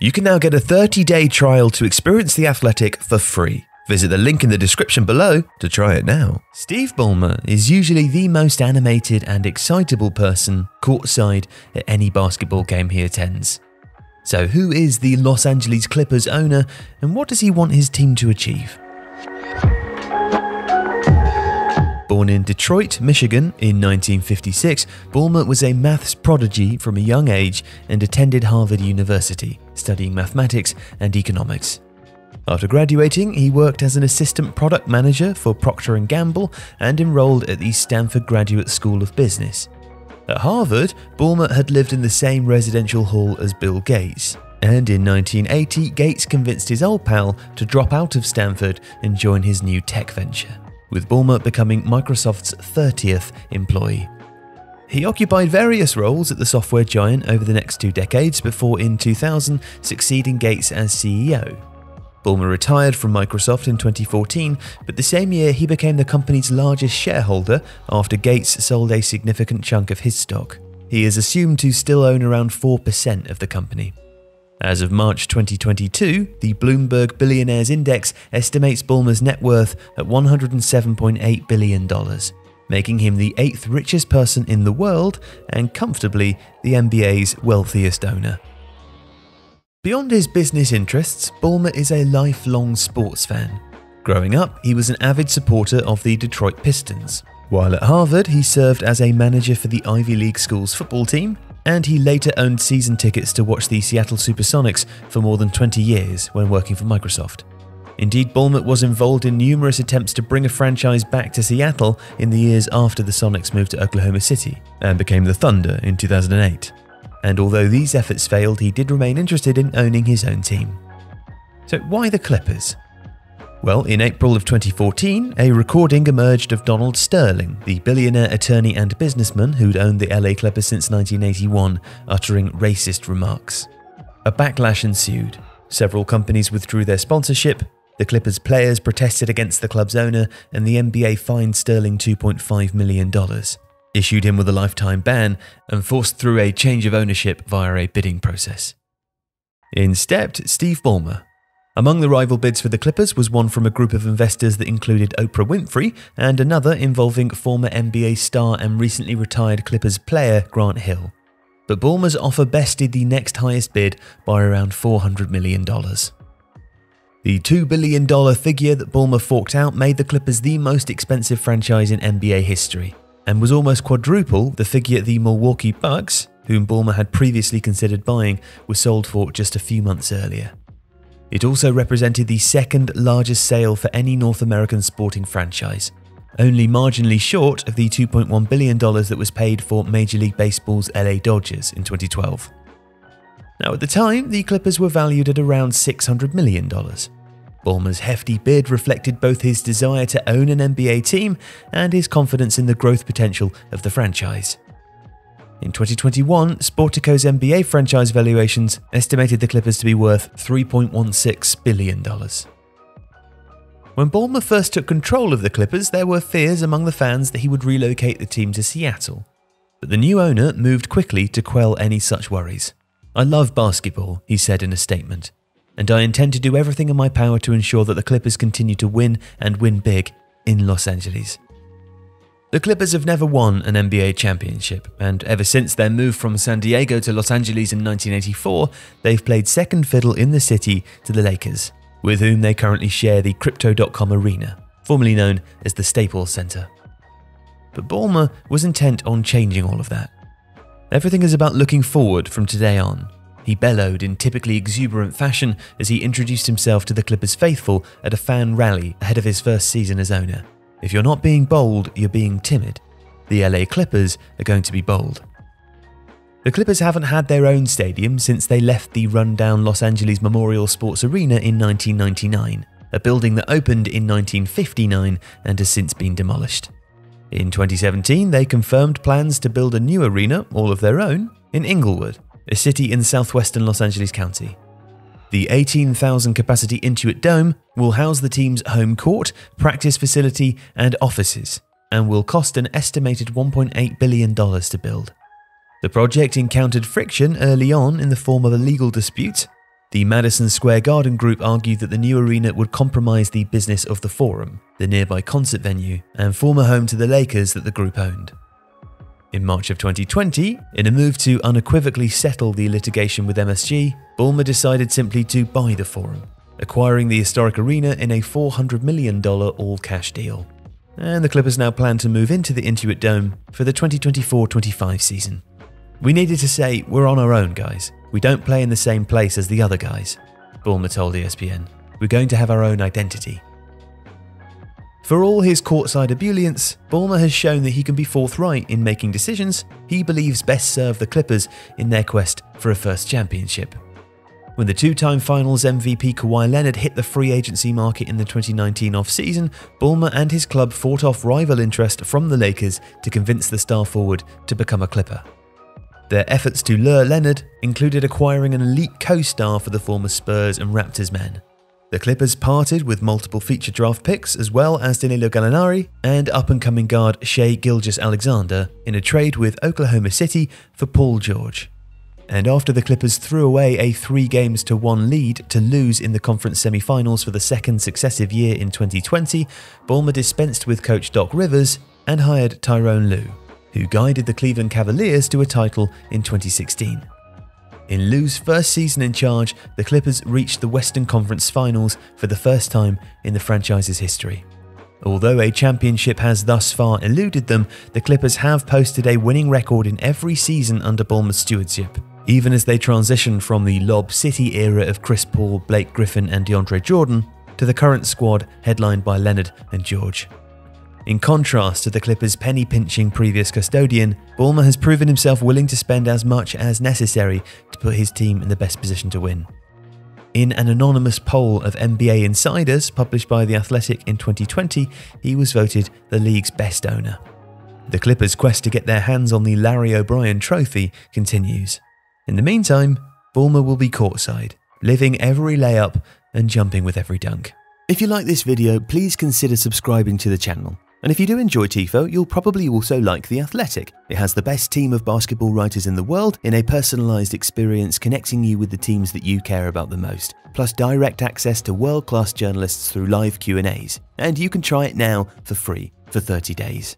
You can now get a 30-day trial to experience The Athletic for free. Visit the link in the description below to try it now. Steve Ballmer is usually the most animated and excitable person courtside at any basketball game he attends. So who is the Los Angeles Clippers owner, and what does he want his team to achieve? Born in Detroit, Michigan in 1956, Ballmer was a maths prodigy from a young age and attended Harvard University, studying mathematics and economics. After graduating, he worked as an assistant product manager for Procter & Gamble and enrolled at the Stanford Graduate School of Business. At Harvard, Ballmer had lived in the same residential hall as Bill Gates, and in 1980, Gates convinced his old pal to drop out of Stanford and join his new tech venture, with Ballmer becoming Microsoft's 30th employee. He occupied various roles at the software giant over the next 2 decades before in 2000 succeeding Gates as CEO. Ballmer retired from Microsoft in 2014, but the same year he became the company's largest shareholder after Gates sold a significant chunk of his stock. He is assumed to still own around 4% of the company. As of March 2022, the Bloomberg Billionaires Index estimates Ballmer's net worth at $107.8 billion, making him the 8th richest person in the world and comfortably the NBA's wealthiest owner. Beyond his business interests, Ballmer is a lifelong sports fan. Growing up, he was an avid supporter of the Detroit Pistons. While at Harvard, he served as a manager for the Ivy League school's football team, and he later owned season tickets to watch the Seattle Supersonics for more than 20 years when working for Microsoft. Indeed, Ballmer was involved in numerous attempts to bring a franchise back to Seattle in the years after the Sonics moved to Oklahoma City and became the Thunder in 2008. And although these efforts failed, he did remain interested in owning his own team. So why the Clippers? Well, in April of 2014, a recording emerged of Donald Sterling, the billionaire attorney and businessman who'd owned the LA Clippers since 1981, uttering racist remarks. A backlash ensued. Several companies withdrew their sponsorship, the Clippers players protested against the club's owner, and the NBA fined Sterling $2.5 million. Issued him with a lifetime ban, and forced through a change of ownership via a bidding process. In stepped Steve Ballmer. Among the rival bids for the Clippers was one from a group of investors that included Oprah Winfrey and another involving former NBA star and recently retired Clippers player Grant Hill. But Ballmer's offer bested the next highest bid by around $400 million. The $2 billion figure that Ballmer forked out made the Clippers the most expensive franchise in NBA history, and was almost quadruple the figure the Milwaukee Bucks, whom Ballmer had previously considered buying, was sold for just a few months earlier. It also represented the second largest sale for any North American sporting franchise, only marginally short of the $2.1 billion that was paid for Major League Baseball's LA Dodgers in 2012. Now at the time, the Clippers were valued at around $600 million. Ballmer's hefty bid reflected both his desire to own an NBA team and his confidence in the growth potential of the franchise. In 2021, Sportico's NBA franchise valuations estimated the Clippers to be worth $3.16 billion. When Ballmer first took control of the Clippers, there were fears among the fans that he would relocate the team to Seattle. But the new owner moved quickly to quell any such worries. "I love basketball," he said in a statement, "and I intend to do everything in my power to ensure that the Clippers continue to win and win big in Los Angeles." The Clippers have never won an NBA championship, and ever since their move from San Diego to Los Angeles in 1984, they've played second fiddle in the city to the Lakers, with whom they currently share the Crypto.com arena, formerly known as the Staples Center. But Ballmer was intent on changing all of that. "Everything is about looking forward from today on," he bellowed in typically exuberant fashion as he introduced himself to the Clippers faithful at a fan rally ahead of his first season as owner. "If you're not being bold, you're being timid. The LA Clippers are going to be bold." The Clippers haven't had their own stadium since they left the rundown Los Angeles Memorial Sports Arena in 1999, a building that opened in 1959 and has since been demolished. In 2017, they confirmed plans to build a new arena, all of their own, in Inglewood, a city in southwestern Los Angeles County. The 18,000 capacity Intuit Dome will house the team's home court, practice facility, and offices, and will cost an estimated $1.8 billion to build. The project encountered friction early on in the form of a legal dispute. The Madison Square Garden group argued that the new arena would compromise the business of the Forum, the nearby concert venue, and former home to the Lakers that the group owned. In March of 2020, in a move to unequivocally settle the litigation with MSG, Ballmer decided simply to buy the Forum, acquiring the historic arena in a $400 million all-cash deal. And the Clippers now plan to move into the Intuit Dome for the 2024-25 season. "We needed to say, we're on our own, guys. We don't play in the same place as the other guys," Ballmer told ESPN. "We're going to have our own identity." For all his courtside ebullience, Ballmer has shown that he can be forthright in making decisions he believes best serve the Clippers in their quest for a first championship. When the two-time Finals MVP Kawhi Leonard hit the free agency market in the 2019 off-season, Ballmer and his club fought off rival interest from the Lakers to convince the star forward to become a Clipper. Their efforts to lure Leonard included acquiring an elite co-star for the former Spurs and Raptors men. The Clippers parted with multiple feature draft picks as well as Danilo Gallinari and up-and-coming guard Shai Gilgeous-Alexander in a trade with Oklahoma City for Paul George. And after the Clippers threw away a 3-1 lead to lose in the conference semi-finals for the second successive year in 2020, Ballmer dispensed with coach Doc Rivers and hired Tyronn Lue, who guided the Cleveland Cavaliers to a title in 2016. In Lue's first season in charge, the Clippers reached the Western Conference Finals for the first time in the franchise's history. Although a championship has thus far eluded them, the Clippers have posted a winning record in every season under Ballmer's stewardship, even as they transition from the Lob City era of Chris Paul, Blake Griffin and DeAndre Jordan to the current squad headlined by Leonard and George. In contrast to the Clippers' penny-pinching previous custodian, Ballmer has proven himself willing to spend as much as necessary to put his team in the best position to win. In an anonymous poll of NBA insiders published by The Athletic in 2020, he was voted the league's best owner. The Clippers' quest to get their hands on the Larry O'Brien trophy continues. In the meantime, Ballmer will be courtside, living every layup and jumping with every dunk. If you like this video, please consider subscribing to the channel. And if you do enjoy Tifo, you'll probably also like The Athletic. It has the best team of basketball writers in the world in a personalized experience connecting you with the teams that you care about the most, plus direct access to world-class journalists through live Q&As. And you can try it now for free for 30 days.